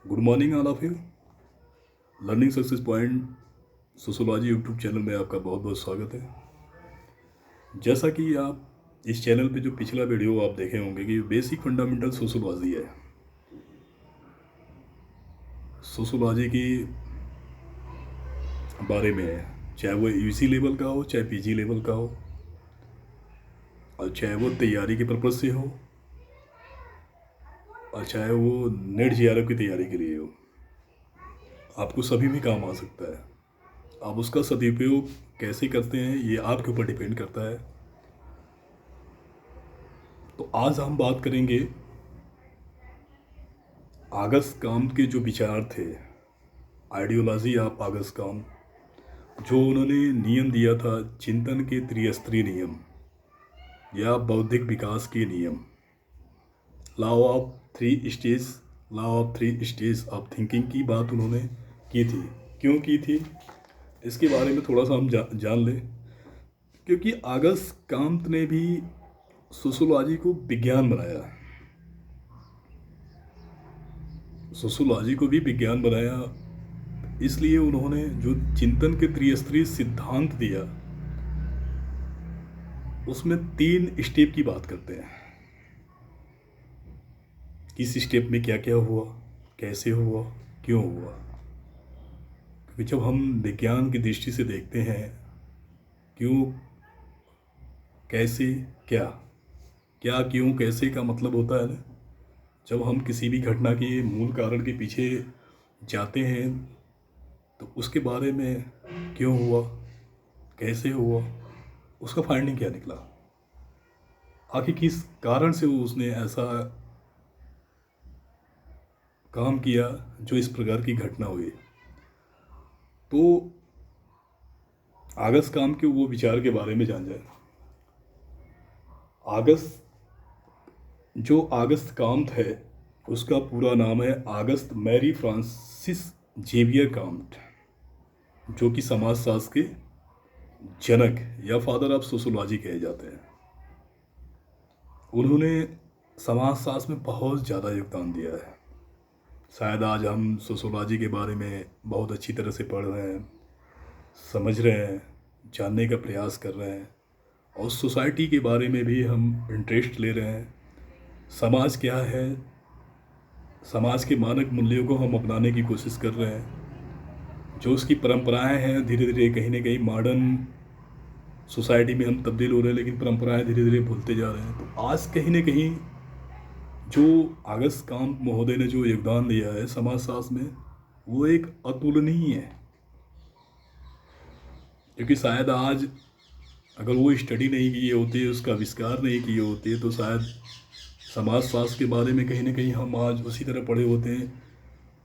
Good morning all of you. Learning success point sociology YouTube channel में आपका बहुत बहुत स्वागत है। जैसा कि आप इस चैनल पे जो पिछला वीडियो आप देखे होंगे कि बेसिक फंडामेंटल सोशोलॉजी है। सोशोलॉजी की बारे में है, चाहे वो यूसी लेवल का हो, चाहे पीजी लेवल का हो, और चाहे वो तैयारी के पर्पज़ से हो, और चाहे वो नेट जेआरएफ की तैयारी के लिए हो, आपको सभी में काम आ सकता है। आप उसका सदुपयोग कैसे करते हैं ये आपके ऊपर डिपेंड करता है। तो आज हम बात करेंगे आगस्ट काम्त के जो विचार थे, आइडियोलॉजी ऑफ आगस्ट काम्त, जो उन्होंने नियम दिया था चिंतन के त्रिस्तरीय नियम या बौद्धिक विकास के नियम, law of three stage of thinking की बात उन्होंने की थी। क्यों की थी इसके बारे में थोड़ा सा हम जान लें। क्योंकि आगस्ट काम्त ने भी सोशोलॉजी को विज्ञान बनाया, सोशोलॉजी को भी विज्ञान बनाया। इसलिए उन्होंने जो चिंतन के त्रिस्तरीय सिद्धांत दिया उसमें 3 स्टेप की बात करते हैं। किस स्टेप में क्या क्या हुआ, कैसे हुआ, क्यों हुआ। क्योंकि जब हम विज्ञान की दृष्टि से देखते हैं क्यों, कैसे, क्या, क्या क्यों कैसे का मतलब होता है ना, जब हम किसी भी घटना के मूल कारण के पीछे जाते हैं तो उसके बारे में क्यों हुआ, कैसे हुआ, उसका फाइंडिंग क्या निकला, आखिर किस कारण से वो उसने ऐसा काम किया जो इस प्रकार की घटना हुई। तो आगस्ट काम के वो विचार के बारे में जान जाए। आगस्त काम्त है, उसका पूरा नाम है आगस्त मैरी फ्रांसिस जेवियर काम्त, जो कि समाजशास्त्र के जनक या फादर ऑफ सोशोलॉजी कहे जाते हैं। उन्होंने समाजशास्त्र में बहुत ज़्यादा योगदान दिया है। शायद आज हम सोशोलॉजी के बारे में बहुत अच्छी तरह से पढ़ रहे हैं, समझ रहे हैं, जानने का प्रयास कर रहे हैं, और सोसाइटी के बारे में भी हम इंटरेस्ट ले रहे हैं। समाज क्या है, समाज के मानक मूल्यों को हम अपनाने की कोशिश कर रहे हैं। जो उसकी परंपराएं हैं धीरे धीरे कहीं ना कहीं मॉडर्न सोसाइटी में हम तब्दील हो रहे हैं, लेकिन परंपराएं धीरे धीरे भूलते जा रहे हैं। तो आज कहीं ना कहीं जो आगस्ट काम्त महोदय ने जो योगदान दिया है समाजशास्त्र में, वो एक अतुलनीय है। क्योंकि शायद आज अगर वो स्टडी नहीं किए होते, उसका आविष्कार नहीं किए होते, तो शायद समाजशास्त्र के बारे में कहीं ना कहीं हम आज उसी तरह पढ़े होते हैं,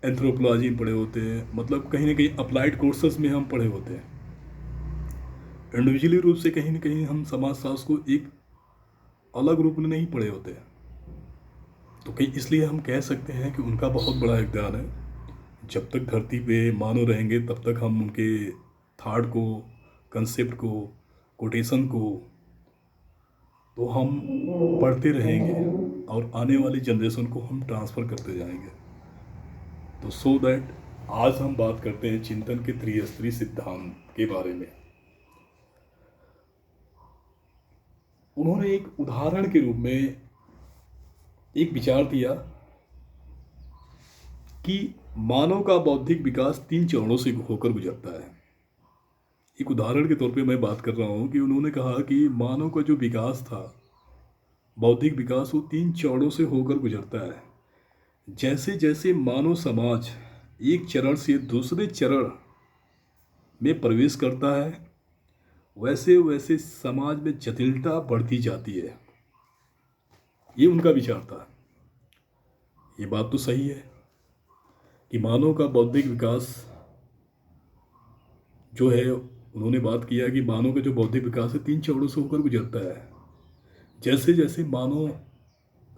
एंथ्रोपोलॉजी में पढ़े होते हैं, मतलब कहीं ना कहीं अप्लाइड कोर्सेज में हम पढ़े होते हैं। इंडिविजुअली रूप से कहीं ना कहीं हम समाजशास्त्र को एक अलग रूप में नहीं पढ़े होते हैं। तो कहीं इसलिए हम कह सकते हैं कि उनका बहुत बड़ा योगदान है। जब तक धरती पे मानव रहेंगे तब तक हम उनके थॉट को, कंसेप्ट को, कोटेशन को तो हम पढ़ते रहेंगे और आने वाली जनरेशन को हम ट्रांसफ़र करते जाएंगे। तो सो दैट आज हम बात करते हैं चिंतन के त्रिस्तरीय सिद्धांत के बारे में। उन्होंने एक उदाहरण के रूप में एक विचार दिया कि मानव का बौद्धिक विकास 3 चरणों से होकर गुजरता है। एक उदाहरण के तौर पे मैं बात कर रहा हूँ कि उन्होंने कहा कि मानव का जो विकास था, बौद्धिक विकास, वो 3 चरणों से होकर गुजरता है। जैसे जैसे मानव समाज एक चरण से दूसरे चरण में प्रवेश करता है, वैसे वैसे समाज में जटिलता बढ़ती जाती है। ये उनका विचार था। ये बात तो सही है कि मानव का बौद्धिक विकास जो है, उन्होंने बात किया कि मानव का जो बौद्धिक विकास है 3 चरणों से होकर गुजरता है। जैसे जैसे मानव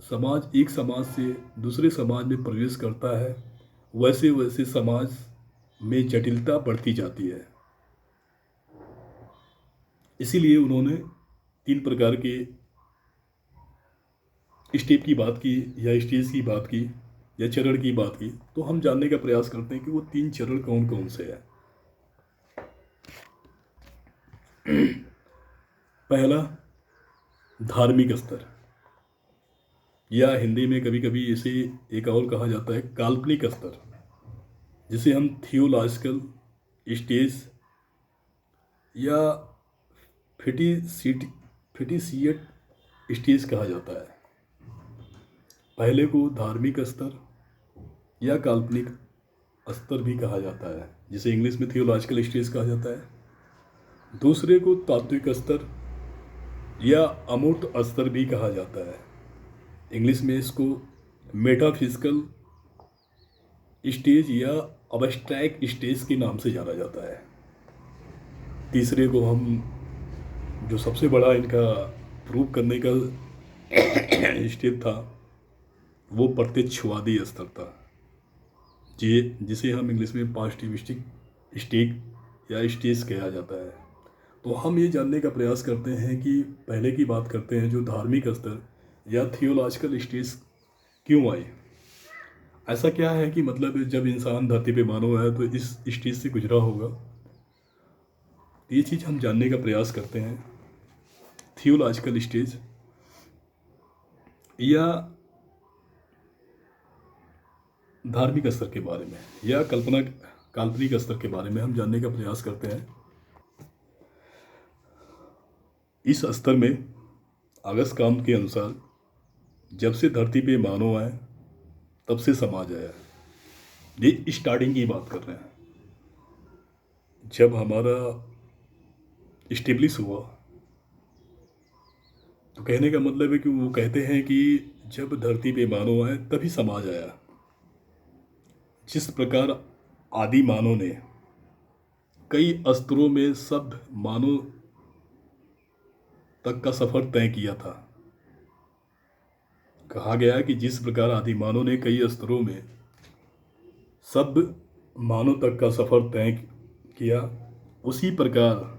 समाज एक समाज से दूसरे समाज में प्रवेश करता है, वैसे वैसे समाज में जटिलता बढ़ती जाती है। इसीलिए उन्होंने 3 प्रकार के स्टेप की बात की या स्टेज की बात की। या चरण की बात की, तो हम जानने का प्रयास करते हैं कि वो 3 चरण कौन कौन से हैं। पहला, धार्मिक स्तर, या हिंदी में कभी कभी इसे एक और कहा जाता है काल्पनिक स्तर, जिसे हम थियोलॉजिकल स्टेज या फिटिसिट फिटिसिएट स्टेज कहा जाता है। पहले को धार्मिक स्तर या काल्पनिक स्तर भी कहा जाता है, जिसे इंग्लिश में थियोलॉजिकल स्टेज कहा जाता है। दूसरे को तात्विक स्तर या अमूर्त स्तर भी कहा जाता है, इंग्लिश में इसको मेटाफिजिकल स्टेज या अबस्ट्रैक्ट स्टेज के नाम से जाना जाता है। तीसरे को हम, जो सबसे बड़ा इनका प्रूव करने का स्टेज था, वो प्रत्यक्षवादी स्तर था, जिसे हम इंग्लिश में पॉजिटिविस्टिक स्टेज या स्टेज कहा जाता है। तो हम ये जानने का प्रयास करते हैं कि पहले की बात करते हैं जो धार्मिक स्तर या थियोलॉजिकल स्टेज क्यों आए। ऐसा क्या है कि मतलब जब इंसान धरती पे मानव है तो इस स्टेज से गुजरा होगा। ये चीज़ हम जानने का प्रयास करते हैं। थियोलॉजिकल स्टेज या धार्मिक स्तर के बारे में या काल्पनिक स्तर के बारे में हम जानने का प्रयास करते हैं। इस स्तर में अगस्त कांत के अनुसार जब से धरती पे मानव आए तब से समाज आया। ये स्टार्टिंग की बात कर रहे हैं, जब हमारा इस्टेब्लिश हुआ। तो कहने का मतलब है कि वो कहते हैं कि जब धरती पे मानव आए तभी समाज आया। जिस प्रकार आदि मानव ने कई स्तरों में सब मानव तक का सफर तय किया था। कहा गया कि जिस प्रकार आदि मानव ने कई स्तरों में सब मानव तक का सफर तय किया, उसी प्रकार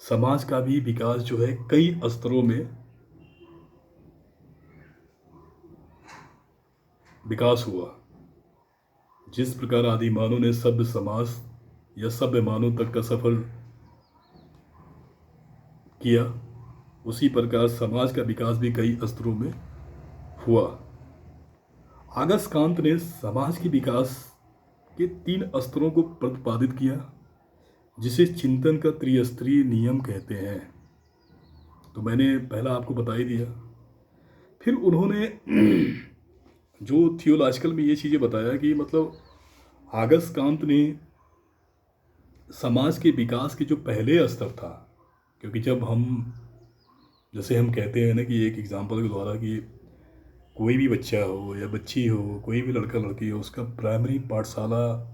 समाज का भी विकास जो है कई स्तरों में विकास हुआ। जिस प्रकार आदि मानव ने सभ्य समाज या सभ्य मानव तक का सफर किया, उसी प्रकार समाज का विकास भी कई स्तरों में हुआ। अगस्त कांत ने समाज के विकास के 3 स्तरों को प्रतिपादित किया, जिसे चिंतन का त्रिस्तरीय नियम कहते हैं। तो मैंने पहला आपको बता ही दिया। फिर उन्होंने जो थियोलॉजिकल में ये चीज़ें बताया कि मतलब अगस्त कांत ने समाज के विकास के जो पहले स्तर था, क्योंकि जब हम, जैसे हम कहते हैं ना कि एक एग्जांपल के द्वारा कि कोई भी बच्चा हो या बच्ची हो, कोई भी लड़का लड़की हो, उसका प्राइमरी पाठशाला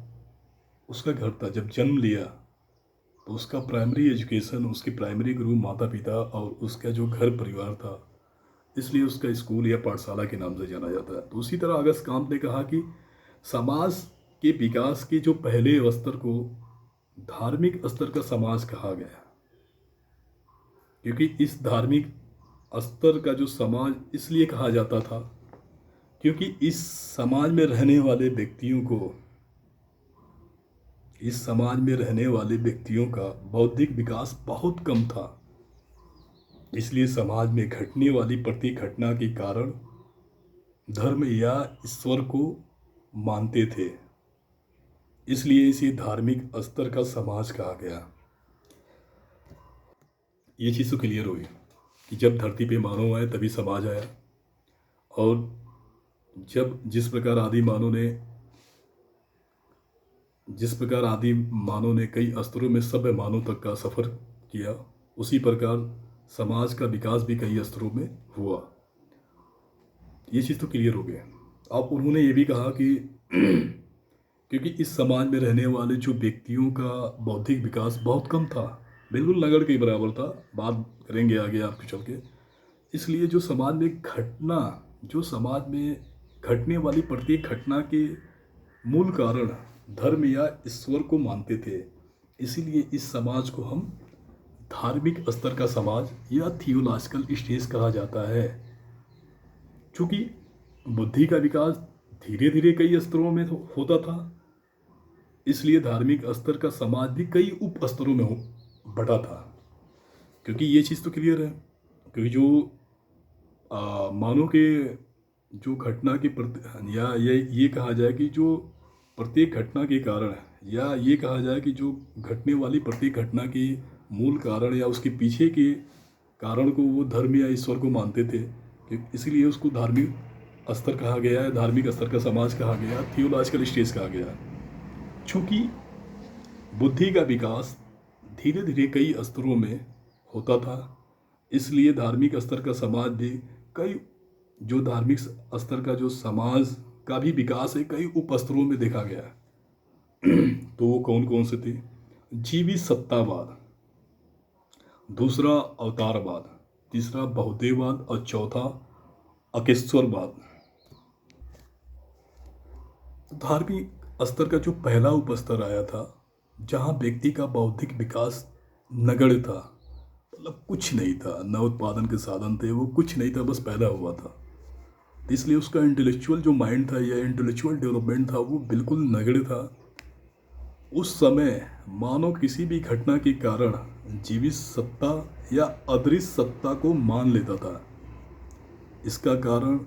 उसका घर था। जब जन्म लिया तो उसका प्राइमरी एजुकेशन, उसके प्राइमरी गुरु माता पिता और उसका जो घर परिवार था, इसलिए उसका स्कूल या पाठशाला के नाम से जाना जाता है। तो उसी तरह अगस्त कांत ने कहा कि समाज के विकास के जो पहले स्तर को धार्मिक स्तर का समाज कहा गया, क्योंकि इस धार्मिक स्तर का जो समाज इसलिए कहा जाता था क्योंकि इस समाज में रहने वाले व्यक्तियों का बौद्धिक विकास बहुत कम था। इसलिए समाज में घटने वाली प्रति घटना के कारण धर्म या ईश्वर को मानते थे, इसलिए इसे धार्मिक स्तर का समाज कहा गया। ये चीज़ तो क्लियर हुई कि जब धरती पे मानव आए तभी समाज आया, और जिस प्रकार आदि मानव ने कई स्तरों में सभ्य मानव तक का सफ़र किया, उसी प्रकार समाज का विकास भी कई स्तरों में हुआ। ये चीज़ तो क्लियर हो गया। अब उन्होंने ये भी कहा कि क्योंकि इस समाज में रहने वाले जो व्यक्तियों का बौद्धिक विकास बहुत कम था, बिल्कुल नगड़ के बराबर था, बात करेंगे आगे आपके चल के, इसलिए जो समाज में घटने वाली प्रत्येक घटना के मूल कारण धर्म या ईश्वर को मानते थे, इसीलिए इस समाज को हम धार्मिक स्तर का समाज या थियोलॉजिकल स्टेज कहा जाता है। चूँकि बुद्धि का विकास धीरे धीरे कई स्तरों में होता था। इसलिए धार्मिक स्तर का समाज भी कई उप स्तरों में बटा था। क्योंकि ये चीज़ तो क्लियर है, क्योंकि जो मानो कि जो घटना के प्रति, या ये कहा जाए कि जो प्रत्येक घटना के कारण, या ये कहा जाए कि जो घटने वाली प्रत्येक घटना के मूल कारण या उसके पीछे के कारण को वो धर्म या ईश्वर को मानते थे, कि इसीलिए उसको धार्मिक स्तर कहा गया है, धार्मिक स्तर का समाज कहा गया, थियोलॉजिकल स्टेज कहा गया। चूँकि बुद्धि का विकास धीरे धीरे कई स्तरों में होता था, इसलिए धार्मिक स्तर का समाज भी कई, जो धार्मिक स्तर का जो समाज का भी विकास है, कई उप स्तरों में देखा गया है। तो वो कौन कौन से थे? जीवी सत्तावाद, दूसरा अवतारवाद, तीसरा बहुदेववाद और चौथा अकेश्वरवाद। धार्मिक स्तर का जो पहला उपस्तर आया था, जहाँ व्यक्ति का बौद्धिक विकास नगण्य था, मतलब कुछ नहीं था, न उत्पादन के साधन थे, वो कुछ नहीं था, बस पैदा हुआ था। इसलिए उसका इंटेलेक्चुअल जो माइंड था या इंटेलेक्चुअल डेवलपमेंट था वो बिल्कुल नगण्य था। उस समय मानो किसी भी घटना के कारण जीवित सत्ता या अदृश्य सत्ता को मान लेता था। इसका कारण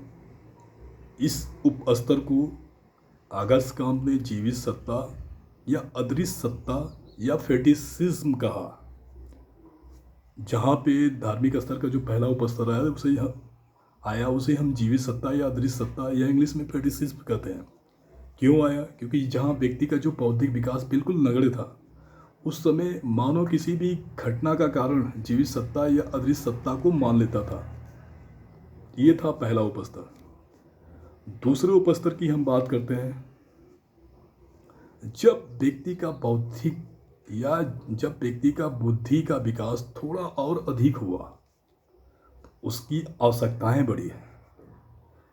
इस उप स्तर को आगस्ट कांत ने जीवित सत्ता या अदृश्य सत्ता या फेटिसिज्म कहा। जहाँ पे धार्मिक स्तर का जो पहला उपस्तर आया उसे हम जीवित सत्ता या अदृश्य सत्ता या इंग्लिश में फेटिसिज्म कहते हैं। क्यों आया? क्योंकि जहाँ व्यक्ति का जो बौद्धिक विकास बिल्कुल नगण्य था, उस समय मानो किसी भी घटना का कारण जीवित सत्ता या अदृश्य सत्ता को मान लेता था। ये था पहला उपस्तर। दूसरे उपस्तर की हम बात करते हैं, जब व्यक्ति का बौद्धिक या जब व्यक्ति का बुद्धि का विकास थोड़ा और अधिक हुआ, उसकी आवश्यकताएं बढ़ी।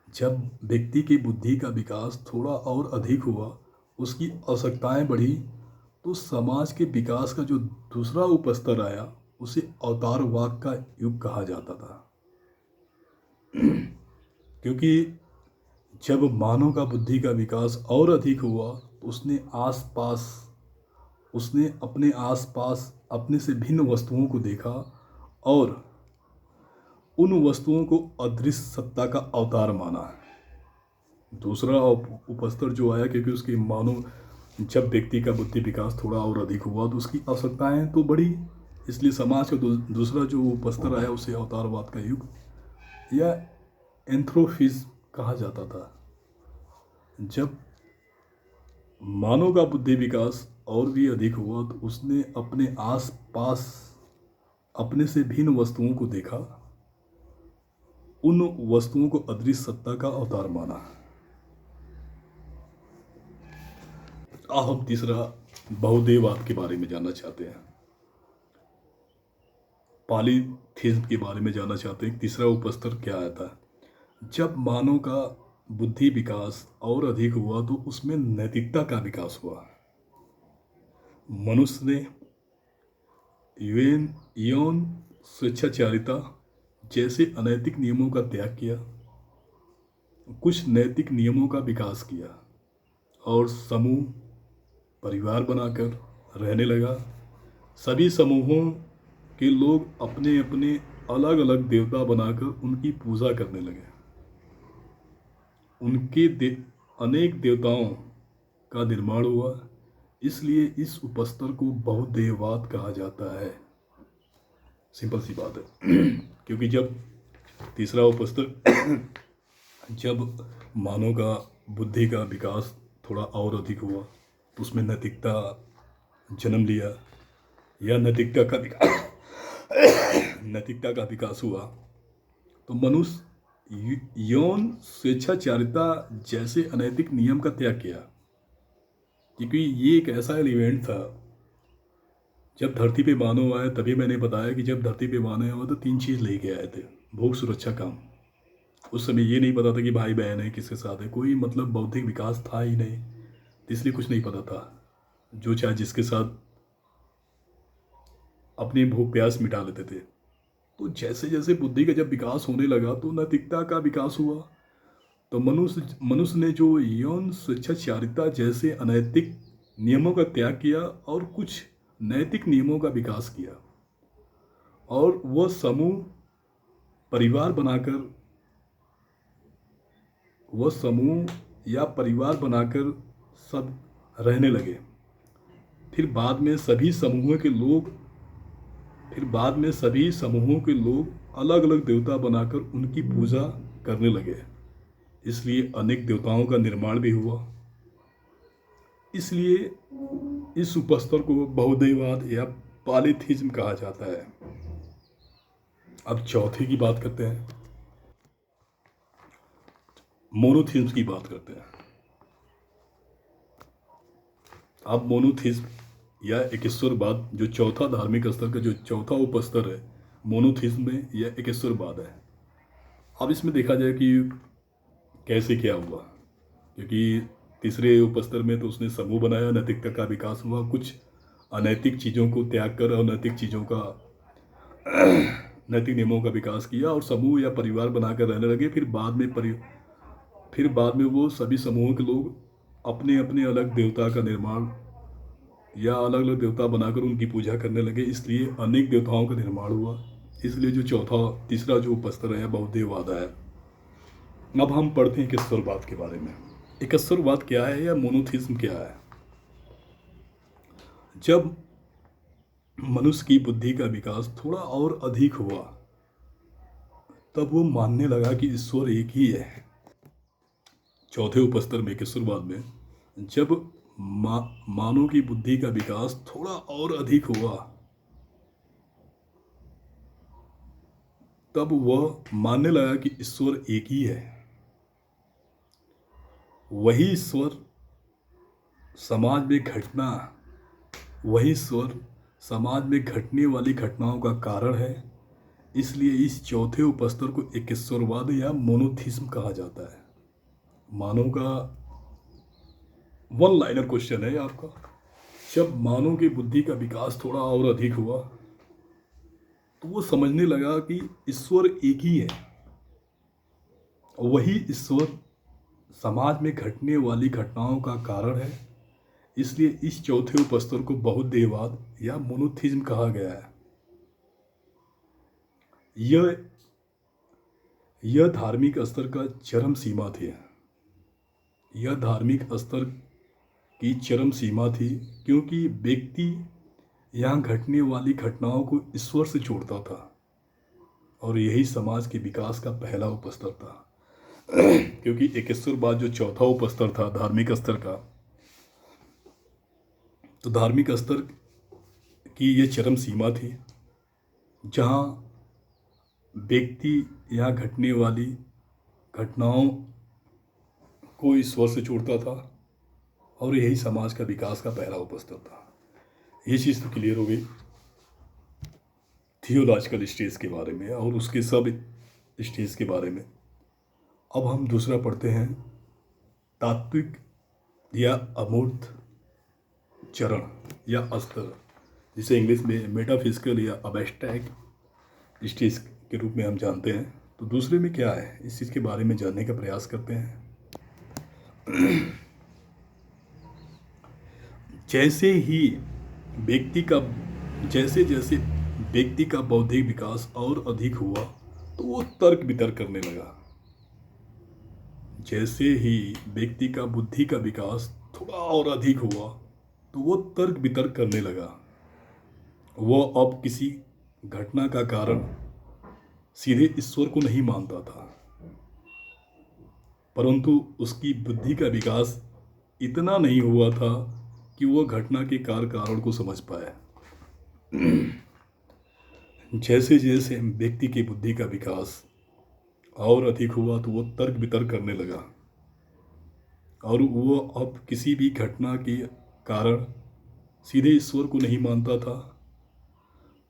जब व्यक्ति की बुद्धि का विकास थोड़ा और अधिक हुआ, उसकी आवश्यकताएं बढ़ी, तो समाज के विकास का जो दूसरा उपस्तर आया उसे अवतारवाद का युग कहा जाता था। क्योंकि जब मानव का बुद्धि का विकास और अधिक हुआ, तो उसने अपने आसपास अपने से भिन्न वस्तुओं को देखा और उन वस्तुओं को अदृश्य सत्ता का अवतार माना। दूसरा उपस्तर जो आया, क्योंकि उसकी मानो जब व्यक्ति का बुद्धि विकास थोड़ा और अधिक हुआ तो उसकी आवश्यकताएं तो बढ़ी, इसलिए समाज का दूसरा जो उपस्तर आया उसे अवतारवाद का युग या एंथ्रोपिज्म कहा जाता था। जब मानव का बुद्धि विकास और भी अधिक हुआ तो उसने अपने आसपास अपने से भिन्न वस्तुओं को देखा, उन वस्तुओं को अदृश्य सत्ता का अवतार माना। अब हम तीसरा बहुदेववाद के बारे में जानना चाहते हैं, पॉलीथिज्म के बारे में जानना चाहते हैं। तीसरा उपस्तर क्या आया था? जब मानव का बुद्धि विकास और अधिक हुआ तो उसमें नैतिकता का विकास हुआ। मनुष्य ने यौन स्वेच्छाचारिता जैसे अनैतिक नियमों का त्याग किया, कुछ नैतिक नियमों का विकास किया और समूह परिवार बनाकर रहने लगा। सभी समूहों के लोग अपने अपने अलग अलग देवता बनाकर उनकी पूजा करने लगे। अनेक देवताओं का निर्माण हुआ, इसलिए इस उपस्तर को बहुदेववाद कहा जाता है। सिंपल सी बात है। क्योंकि जब तीसरा उपस्तर जब मानव का बुद्धि का विकास थोड़ा और अधिक हुआ तो उसमें नैतिकता जन्म लिया या नैतिकता का विकास हुआ, तो मनुष्य यौन स्वेच्छाचारिता जैसे अनैतिक नियम का त्याग किया। क्योंकि ये एक ऐसा इवेंट था, जब धरती पे मानव आए, तभी मैंने बताया कि जब धरती पे मानव आए तो 3 चीज़ लेके आए थे: भूख, सुरक्षा, काम। उस समय ये नहीं पता था कि भाई बहन है, किसके साथ है, कोई मतलब बौद्धिक विकास था ही नहीं, इसलिए कुछ नहीं पता था। जो चाहे जिसके साथ अपनी भूख प्यास मिटा लेते थे। तो जैसे जैसे बुद्धि का जब विकास होने लगा तो नैतिकता का विकास हुआ, तो मनुष्य ने जो यौन स्वेच्छाचारिता जैसे अनैतिक नियमों का त्याग किया और कुछ नैतिक नियमों का विकास किया, और वह समूह परिवार बनाकर सब रहने लगे। फिर बाद में सभी समूहों के लोग अलग अलग देवता बनाकर उनकी पूजा करने लगे। इसलिए अनेक देवताओं का निर्माण भी हुआ। इसलिए इस उपस्तर को बहुदेववाद या पॉलीथीज्म कहा जाता है। अब चौथे की बात करते हैं, मोनोथीज्म की बात करते हैं। अब मोनोथीज्म या एकेश्वरवाद जो चौथा धार्मिक स्तर का जो चौथा उपस्तर है मोनोथीज्म में, यह एकेश्वरवाद है। अब इसमें देखा जाए कि कैसे क्या हुआ, क्योंकि तीसरे उपस्तर में तो उसने समूह बनाया, नैतिकता का विकास हुआ, कुछ अनैतिक चीज़ों को त्याग कर और नैतिक नियमों का विकास किया और समूह या परिवार बनाकर रहने लगे। फिर बाद में वो सभी समूहों के लोग अपने अपने अलग देवता का निर्माण या अलग अलग देवता बनाकर उनकी पूजा करने लगे। इसलिए अनेक देवताओं का निर्माण हुआ। इसलिए जो तीसरा जो उपस्तर है बहुदेववाद है। अब हम पढ़ते हैं एकेश्वरवाद के बारे में। एकेश्वरवाद क्या है या मोनोथीज्म क्या है? जब मनुष्य की बुद्धि का विकास थोड़ा और अधिक हुआ, तब वो मानने लगा कि ईश्वर एक ही है। चौथे उपस्तर में एकेश्वरवाद में जब मानव की बुद्धि का विकास थोड़ा और अधिक हुआ, तब वह मानने लगा कि ईश्वर एक ही है। वही ईश्वर समाज में घटने वाली घटनाओं का कारण है। इसलिए इस चौथे उपस्तर को एकेश्वरवाद या मोनोथीज्म कहा जाता है। मानव का वन लाइनर क्वेश्चन है आपका। जब मानव की बुद्धि का विकास थोड़ा और अधिक हुआ, तो वो समझने लगा कि ईश्वर एक ही है। वही ईश्वर समाज में घटने वाली घटनाओं का कारण है। इसलिए इस चौथे उपस्तर को बहुदेववाद या मोनोथीज्म कहा गया है। यह धार्मिक स्तर का चरम सीमा थी। यह धार्मिक स्तर की चरम सीमा थी, क्योंकि व्यक्ति यहाँ घटने वाली घटनाओं को ईश्वर से जोड़ता था, और यही समाज के विकास का पहला उपस्तर था। क्योंकि एकेश्वरवाद जो चौथा उपस्तर था धार्मिक स्तर का, तो धार्मिक स्तर की ये चरम सीमा थी, जहाँ व्यक्ति यहाँ घटने वाली घटनाओं को ईश्वर से जोड़ता था, और यही समाज का विकास का पहला उपस्तर था। ये चीज़ तो क्लियर हो गई थियोलॉजिकल स्टेज के बारे में और उसके सब स्टेज के बारे में। अब हम दूसरा पढ़ते हैं, तात्विक या अमूर्त चरण या स्तर, जिसे इंग्लिश में मेटाफिजिकल या अबस्ट्रैक्ट स्टेज के रूप में हम जानते हैं। तो दूसरे में क्या है, इस चीज़ के बारे में जानने का प्रयास करते हैं। जैसे जैसे व्यक्ति का बौद्धिक विकास और अधिक हुआ, तो वो तर्क वितर्क करने लगा। जैसे ही व्यक्ति का बुद्धि का विकास थोड़ा और अधिक हुआ, तो वो तर्क वितर्क करने लगा। वो अब किसी घटना का कारण सीधे ईश्वर को नहीं मानता था, परंतु उसकी बुद्धि का विकास इतना नहीं हुआ था कि वो घटना के कारण को समझ पाए। जैसे जैसे व्यक्ति की बुद्धि का विकास और अधिक हुआ, तो वो तर्क वितर्क करने लगा, और वो अब किसी भी घटना के कारण सीधे ईश्वर को नहीं मानता था,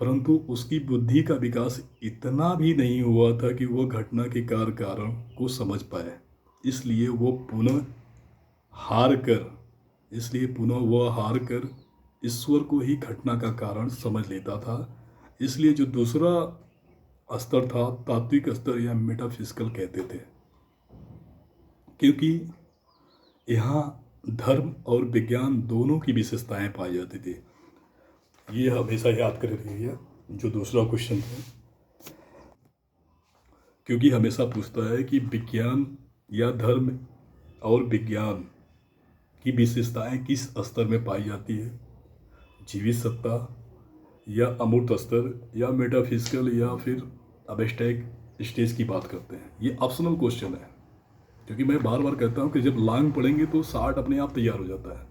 परंतु उसकी बुद्धि का विकास इतना भी नहीं हुआ था कि वो घटना के कारण को समझ पाए। इसलिए वो पुनः हार कर ईश्वर को ही घटना का कारण समझ लेता था। इसलिए जो दूसरा स्तर था तात्विक स्तर या मेटाफिजिकल कहते थे। क्योंकि यहाँ धर्म और विज्ञान दोनों की विशेषताएं पाई जाती थी। ये हमेशा याद कर रखिएगा जो दूसरा क्वेश्चन था, क्योंकि हमेशा पूछता है कि विज्ञान या धर्म और विज्ञान की विशेषताएं किस स्तर में पाई जाती है, जीवित सत्ता या अमूर्त स्तर या मेटाफिजिकल या फिर अबस्ट्रैक्ट स्टेज की बात करते हैं। ये ऑप्शनल क्वेश्चन है, क्योंकि मैं बार बार कहता हूं कि जब लॉन्ग पढ़ेंगे तो 60 अपने आप तैयार हो जाता है।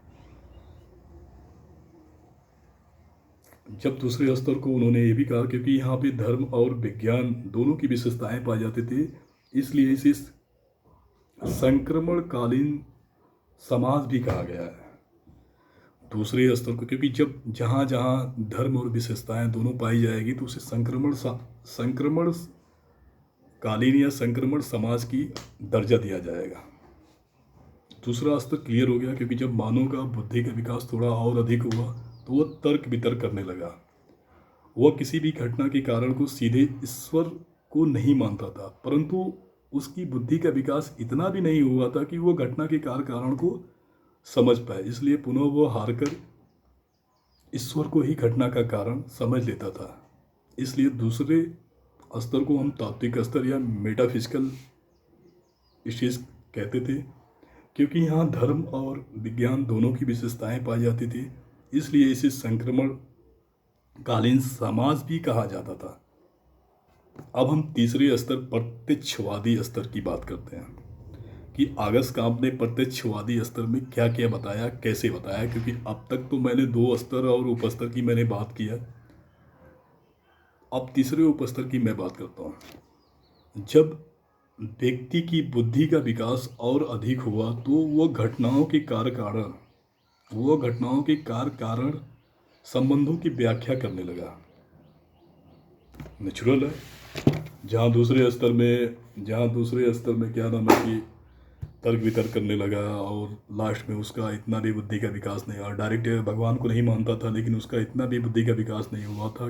जब दूसरे स्तर को उन्होंने ये भी कहा, क्योंकि यहाँ पे धर्म और विज्ञान दोनों की विशेषताएं पाई जाती थी, इसलिए इसे संक्रमणकालीन समाज भी कहा गया है दूसरे स्तर को। क्योंकि जब जहाँ जहाँ धर्म और विशेषताएं दोनों पाई जाएगी तो उसे संक्रमण कालीन या संक्रमण समाज की दर्जा दिया जाएगा। दूसरा स्तर क्लियर हो गया, क्योंकि जब मानव का बुद्धि का विकास थोड़ा और अधिक हुआ तो वह तर्क वितर्क करने लगा। वह किसी भी घटना के कारण को सीधे ईश्वर को नहीं मानता था, परंतु उसकी बुद्धि का विकास इतना भी नहीं हुआ था कि वह घटना के कारण को समझ पाए। इसलिए पुनः वह हारकर ईश्वर को ही घटना का कारण समझ लेता था। इसलिए दूसरे स्तर को हम तात्विक स्तर या मेटाफिजिकल स्टेज कहते थे, क्योंकि यहाँ धर्म और विज्ञान दोनों की विशेषताएं पाई जाती थी, इसलिए इसे संक्रमण कालीन समाज भी कहा जाता था। अब हम तीसरे स्तर प्रत्यक्षवादी स्तर की बात करते हैं कि आगस्ट काम्प ने प्रत्यक्षवादी स्तर में क्या क्या बताया, कैसे बताया। क्योंकि अब तक तो मैंने 2 स्तर और उपस्तर की मैंने बात किया, अब तीसरे उपस्तर की मैं बात करता हूँ। जब व्यक्ति की बुद्धि का विकास और अधिक हुआ तो वह घटनाओं के कारण संबंधों की व्याख्या करने लगा। नेचुरल है। जहाँ दूसरे स्तर में क्या नाम है कि तर्क वितर्क करने लगा और लास्ट में उसका इतना भी बुद्धि का विकास नहीं हुआ। डायरेक्ट भगवान को नहीं मानता था, लेकिन उसका इतना भी बुद्धि का विकास नहीं हुआ था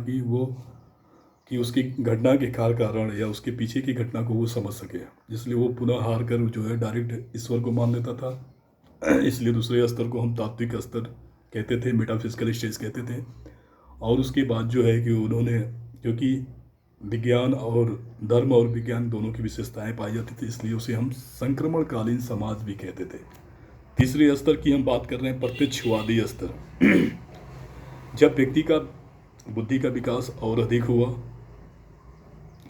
कि उसकी घटना के कारण या उसके पीछे की घटना को वो समझ सके। इसलिए वो पुनः हार कर जो है डायरेक्ट ईश्वर को मान लेता था। इसलिए दूसरे स्तर को हम तात्विक स्तर कहते थे, मेटाफिजिकल स्टेज कहते थे। और उसके बाद जो है कि उन्होंने, क्योंकि विज्ञान और धर्म और विज्ञान दोनों की विशेषताएं पाई जाती थी, इसलिए उसे हम संक्रमणकालीन समाज भी कहते थे। तीसरे स्तर की हम बात कर रहे हैं प्रत्यक्षवादी स्तर। जब व्यक्ति का बुद्धि का विकास और अधिक हुआ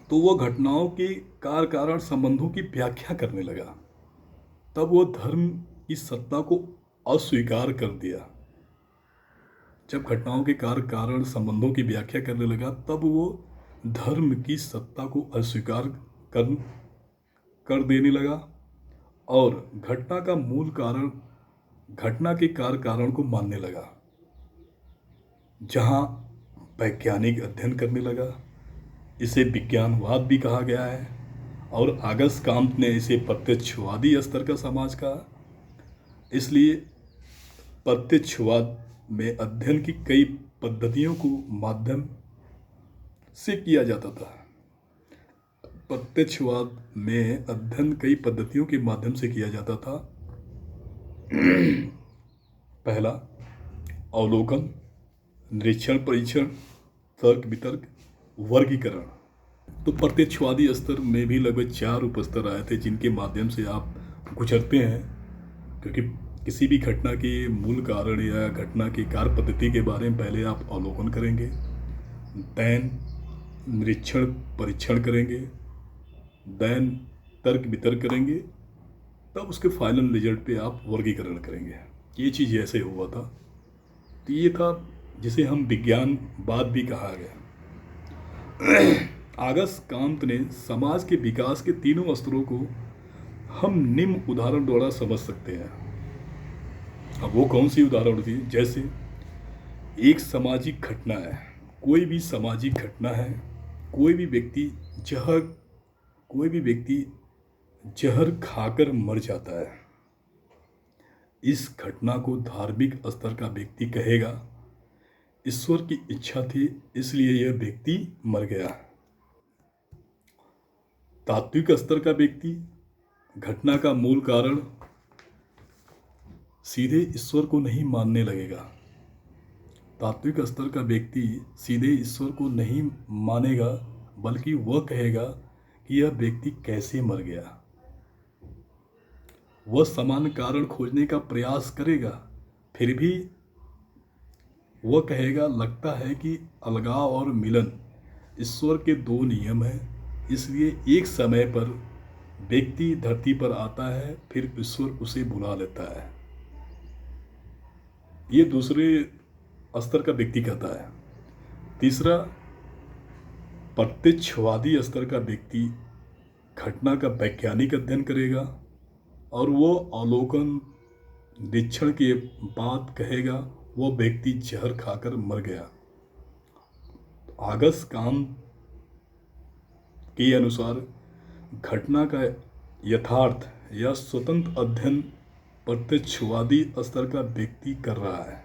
तो वह घटनाओं के कारण संबंधों की व्याख्या करने लगा। तब वह धर्म की सत्ता को अस्वीकार कर दिया। जब घटनाओं के कारण संबंधों की व्याख्या करने लगा तब वो धर्म की सत्ता को अस्वीकार कर देने लगा और घटना का मूल कारण, घटना के कारण को मानने लगा। जहाँ वैज्ञानिक अध्ययन करने लगा, इसे विज्ञानवाद भी कहा गया है। और आगस्ट काम्प ने इसे प्रत्यक्षवादी स्तर का समाज कहा। इसलिए प्रत्यक्षवाद में अध्ययन की कई पद्धतियों को माध्यम से किया जाता था। प्रत्यक्षवाद में अध्ययन कई पद्धतियों के माध्यम से किया जाता था। पहला अवलोकन, निरीक्षण, परीक्षण, तर्क वितर्क, वर्गीकरण। तो प्रत्यक्षवादी स्तर में भी लगभग 4 उपस्तर आए थे जिनके माध्यम से आप गुजरते हैं, क्योंकि किसी भी घटना के मूल कारण या घटना की कार्य पद्धति के बारे में पहले आप अवलोकन करेंगे, देन निरीक्षण परीक्षण करेंगे, देन तर्क वितर्क करेंगे, तब उसके फाइनल रिजल्ट पे आप वर्गीकरण करेंगे। ये चीज़ ऐसे हुआ था। तो ये था जिसे हम विज्ञानवाद भी कहा गया। आगस्ट काम्प ने समाज के विकास के तीनों स्तरों को हम निम्न उदाहरण द्वारा समझ सकते हैं। अब वो कौन सी उदाहरण थी? जैसे एक सामाजिक घटना है, कोई भी सामाजिक घटना है, कोई भी व्यक्ति जहर खाकर मर जाता है। इस घटना को धार्मिक स्तर का व्यक्ति कहेगा ईश्वर की इच्छा थी इसलिए यह व्यक्ति मर गया। तात्विक स्तर का व्यक्ति घटना का मूल कारण सीधे ईश्वर को नहीं मानने लगेगा। तात्विक स्तर का व्यक्ति सीधे ईश्वर को नहीं मानेगा, बल्कि वह कहेगा कि यह व्यक्ति कैसे मर गया। वह सामान्य कारण खोजने का प्रयास करेगा, फिर भी वह कहेगा लगता है कि अलगाव और मिलन ईश्वर के दो नियम हैं, इसलिए एक समय पर व्यक्ति धरती पर आता है, फिर ईश्वर उसे बुला लेता है। ये दूसरे स्तर का व्यक्ति कहता है। तीसरा, प्रत्यक्षवादी स्तर का व्यक्ति घटना का वैज्ञानिक अध्ययन करेगा और वो अवलोकन निरीक्षण के बाद कहेगा वो व्यक्ति जहर खाकर मर गया। आगस्ट काम के अनुसार घटना का यथार्थ या स्वतंत्र अध्ययन प्रत्यक्षवादी स्तर का व्यक्ति कर रहा है।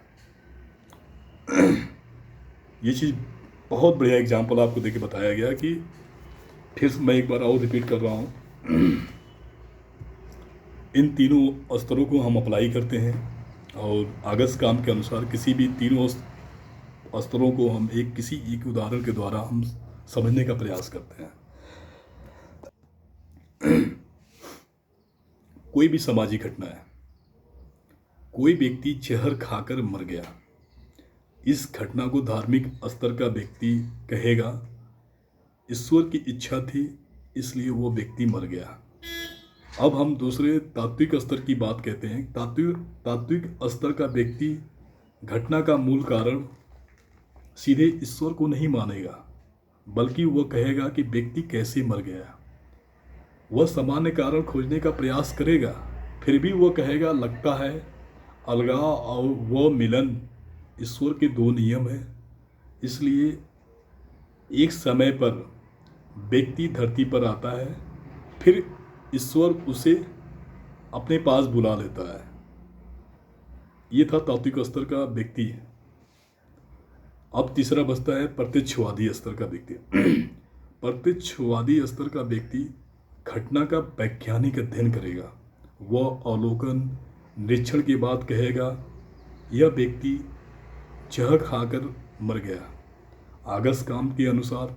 ये चीज़ बहुत बढ़िया एग्जाम्पल आपको देके बताया गया कि फिर मैं एक बार और रिपीट कर रहा हूँ। इन तीनों स्तरों को हम अप्लाई करते हैं और आगस्ट काम के अनुसार किसी भी तीनों स्तरों को हम किसी एक उदाहरण के द्वारा हम समझने का प्रयास करते हैं। कोई भी सामाजिक घटना है, कोई व्यक्ति जहर खाकर मर गया। इस घटना को धार्मिक स्तर का व्यक्ति कहेगा ईश्वर की इच्छा थी, इसलिए वो व्यक्ति मर गया। अब हम दूसरे तात्विक स्तर की बात कहते हैं। तात्विक स्तर का व्यक्ति घटना का मूल कारण सीधे ईश्वर को नहीं मानेगा, बल्कि वह कहेगा कि व्यक्ति कैसे मर गया। वह सामान्य कारण खोजने का प्रयास करेगा, फिर भी वह कहेगा लगता है अलगाव और वह मिलन ईश्वर के दो नियम हैं, इसलिए एक समय पर व्यक्ति धरती पर आता है, फिर ईश्वर उसे अपने पास बुला लेता है। ये था तात्विक स्तर का व्यक्ति। अब तीसरा बचता है प्रत्यक्षवादी स्तर का व्यक्ति। प्रत्यक्षवादी स्तर का व्यक्ति घटना का वैज्ञानिक अध्ययन करेगा। वह अवलोकन निरीक्षण के बाद कहेगा यह व्यक्ति जहर खाकर मर गया। आगस्ट काम के अनुसार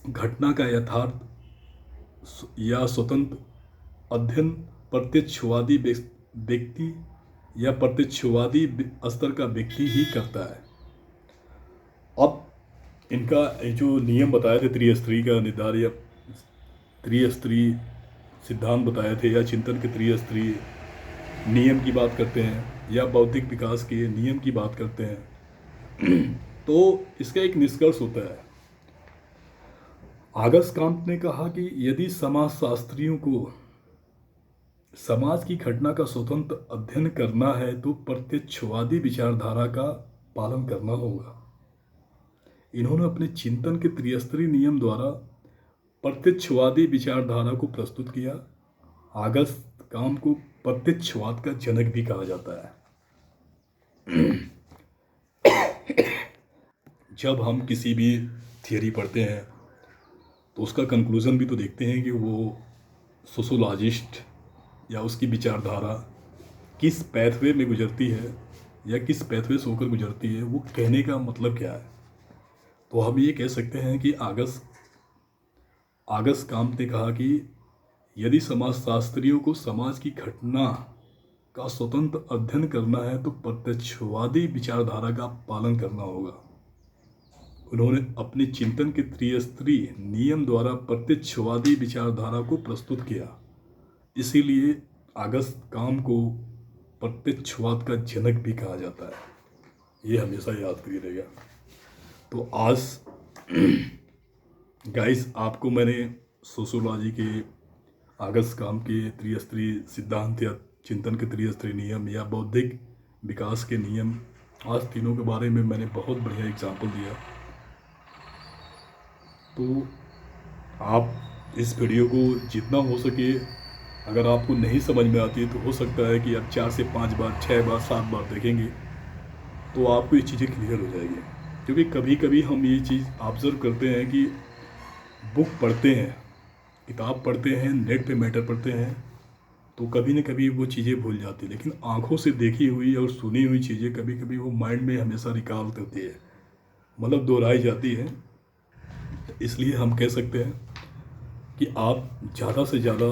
घटना का यथार्थ या स्वतंत्र अध्ययन प्रत्यक्षवादी व्यक्ति या प्रत्यक्षवादी स्तर का व्यक्ति ही करता है। अब इनका जो नियम बताए थे त्रिस्तरीय का निर्धारण या त्रिस्तरीय सिद्धांत बताए थे या चिंतन के त्रिस्तरीय नियम की बात करते हैं या बौद्धिक विकास के नियम की बात करते हैं, तो इसका एक निष्कर्ष होता है। आगस्ट कांत ने कहा कि यदि समाजशास्त्रियों को समाज की घटना का स्वतंत्र अध्ययन करना है तो प्रत्यक्षवादी विचारधारा का पालन करना होगा। इन्होंने अपने चिंतन के त्रिस्तरीय नियम द्वारा प्रत्यक्षवादी विचारधारा को प्रस्तुत किया। आगस्ट काम को प्रत्यक्षवाद का जनक भी कहा जाता है। जब हम किसी भी थियरी पढ़ते हैं तो उसका कंक्लूज़न भी तो देखते हैं कि वो सोशोलॉजिस्ट या उसकी विचारधारा किस पैथवे में गुजरती है या किस पैथवे से होकर गुजरती है, वो कहने का मतलब क्या है। तो हम ये कह सकते हैं कि आगस्ट कांत ने कहा कि यदि समाजशास्त्रियों को समाज की घटना का स्वतंत्र अध्ययन करना है तो प्रत्यक्षवादी विचारधारा का पालन करना होगा। उन्होंने अपने चिंतन के त्रिस्तरीय नियम द्वारा प्रत्यक्षवादी विचारधारा को प्रस्तुत किया। इसीलिए आगस्ट काम को प्रत्यक्षवाद का जनक भी कहा जाता है। ये हमेशा याद करिएगा। तो आज गाइस आपको मैंने सोशियोलॉजी के आगस्ट काम के त्रिस्तरीय सिद्धांत या चिंतन के त्रिस्तरीय नियम या बौद्धिक विकास के नियम, आज तीनों के बारे में मैंने बहुत बढ़िया एग्जाम्पल दिया। तो आप इस वीडियो को जितना हो सके, अगर आपको नहीं समझ में आती है तो हो सकता है कि आप 4 से 5 बार 6 बार 7 बार देखेंगे तो आपको ये चीज़ें क्लियर हो जाएगी। क्योंकि कभी कभी हम ये चीज़ ऑब्ज़र्व करते हैं कि बुक पढ़ते हैं, किताब पढ़ते हैं, नेट पे मैटर पढ़ते हैं, तो कभी न कभी वो चीज़ें भूल जाती हैं, लेकिन आँखों से देखी हुई और सुनी हुई चीज़ें कभी कभी वो माइंड में हमेशा रिकॉल होती है, मतलब दोहराई जाती है। इसलिए हम कह सकते हैं कि आप ज़्यादा से ज़्यादा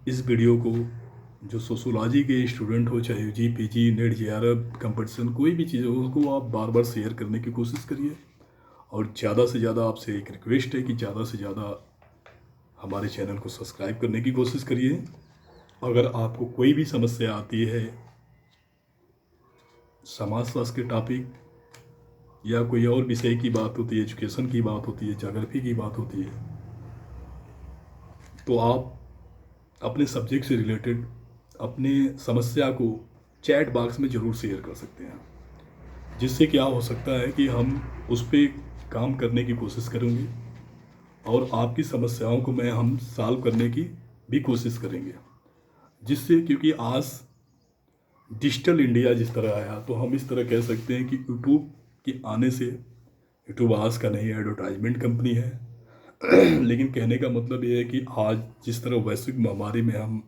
इस वीडियो को, जो सोशोलॉजी के स्टूडेंट हो, चाहे जी पीजी नेट जेआरएफ कंपटीशन कोई भी चीज़ हो, उसको आप बार बार शेयर करने की कोशिश करिए। और ज़्यादा से ज़्यादा आपसे एक रिक्वेस्ट है कि ज़्यादा से ज़्यादा हमारे चैनल को सब्सक्राइब करने की कोशिश करिए। अगर आपको कोई भी समस्या आती है समाजशास्त्र के टॉपिक या कोई और विषय की बात होती है, एजुकेशन की बात होती है, ज्योग्राफी की बात होती है, तो आप अपने सब्जेक्ट से रिलेटेड अपने समस्या को चैट बॉक्स में ज़रूर शेयर कर सकते हैं, जिससे क्या हो सकता है कि हम उस पर काम करने की कोशिश करेंगे और आपकी समस्याओं को हम सॉल्व करने की भी कोशिश करेंगे। जिससे, क्योंकि आज डिजिटल इंडिया जिस तरह आया, तो हम इस तरह कह सकते हैं कि यूट्यूब के आने से, यूट्यूब आज का नहीं एडवर्टाइजमेंट कंपनी है लेकिन कहने का मतलब ये है कि आज जिस तरह वैश्विक महामारी में हम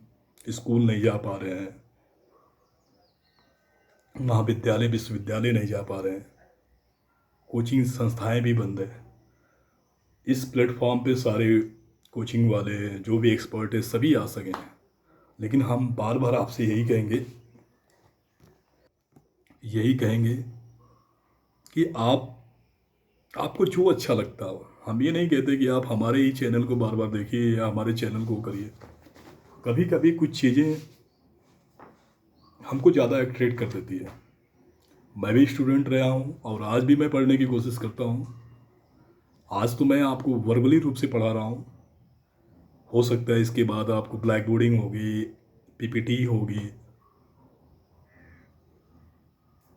स्कूल नहीं जा पा रहे हैं, महाविद्यालय विश्वविद्यालय नहीं जा पा रहे हैं, कोचिंग संस्थाएं भी बंद है, इस प्लेटफॉर्म पे सारे कोचिंग वाले जो भी एक्सपर्ट है सभी आ सकें। लेकिन हम बार बार आपसे यही कहेंगे कि आपको जो अच्छा लगता हो, हम ये नहीं कहते कि आप हमारे ही चैनल को बार बार देखिए या हमारे चैनल को करिए। कभी कभी कुछ चीज़ें हमको ज़्यादा अट्रैक्ट कर देती है। मैं भी स्टूडेंट रहा हूँ और आज भी मैं पढ़ने की कोशिश करता हूँ। आज तो मैं आपको वर्बली रूप से पढ़ा रहा हूँ, हो सकता है इसके बाद आपको ब्लैक बोर्डिंग होगी, पीपीटी होगी,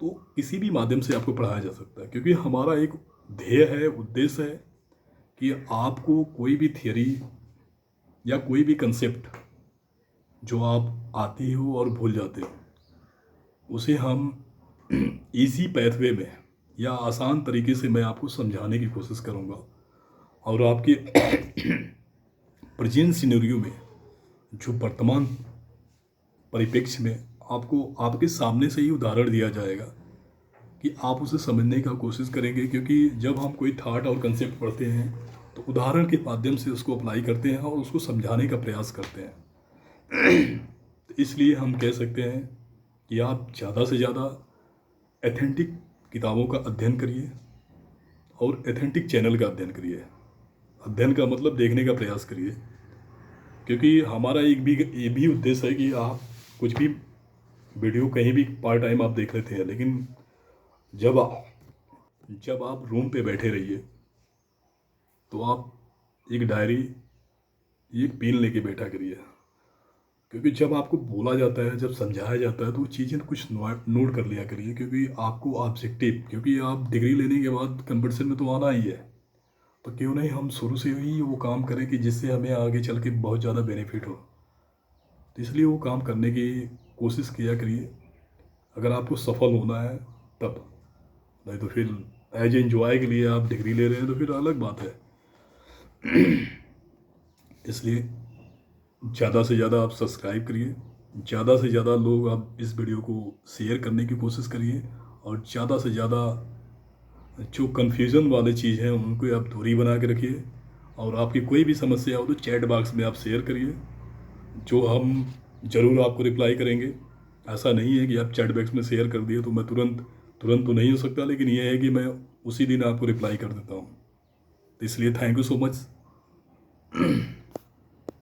तो किसी भी माध्यम से आपको पढ़ाया जा सकता है। क्योंकि हमारा एक ध्येय है, उद्देश्य है कि आपको कोई भी थियरी या कोई भी कंसेप्ट जो आप आती हो और भूल जाते हो, उसे हम इजी पैथवे में या आसान तरीके से मैं आपको समझाने की कोशिश करूँगा। और आपके प्रेजेंट सिनेरियो में, जो वर्तमान परिप्रेक्ष्य में आपको आपके सामने से ही उदाहरण दिया जाएगा कि आप उसे समझने का कोशिश करेंगे। क्योंकि जब हम कोई थॉट और कंसेप्ट पढ़ते हैं तो उदाहरण के माध्यम से उसको अप्लाई करते हैं और उसको समझाने का प्रयास करते हैं। तो इसलिए हम कह सकते हैं कि आप ज़्यादा से ज़्यादा एथेंटिक किताबों का अध्ययन करिए और एथेंटिक चैनल का अध्ययन करिए। अध्ययन का मतलब देखने का प्रयास करिए, क्योंकि हमारा ये भी उद्देश्य है कि आप कुछ भी वीडियो कहीं भी पार्ट टाइम आप देख लेते हैं, लेकिन जब आप रूम पे बैठे रहिए तो आप एक डायरी, एक पेन लेके बैठा करिए। क्योंकि जब आपको बोला जाता है, जब समझाया जाता है, तो वो चीज़ें कुछ नोट कर लिया करिए। क्योंकि आपको ऑब्जेक्टिव, क्योंकि आप डिग्री लेने के बाद कंपटीशन में तो आना ही है, तो क्यों नहीं हम शुरू से ही वो काम करें कि जिससे हमें आगे चल के बहुत ज़्यादा बेनिफिट हो। तो इसलिए वो काम करने की कोशिश किया करिए। अगर आपको सफल होना है तब, नहीं तो फिर एज एंजॉय के लिए आप डिग्री ले रहे हैं तो फिर अलग बात है। इसलिए ज़्यादा से ज़्यादा आप सब्सक्राइब करिए, ज़्यादा से ज़्यादा लोग आप इस वीडियो को शेयर करने की कोशिश करिए, और ज़्यादा से ज़्यादा जो कन्फ्यूज़न वाली चीज़ है उनको आप दूरी बना के रखिए। और आपकी कोई भी समस्या हो तो चैट बॉक्स में आप शेयर करिए, जो हम ज़रूर आपको रिप्लाई करेंगे। ऐसा नहीं है कि आप चैट बॉक्स में शेयर कर दिए तो मैं तुरंत तो नहीं हो सकता, लेकिन यह है कि मैं उसी दिन आपको रिप्लाई कर देता हूँ। तो इसलिए थैंक यू सो मच।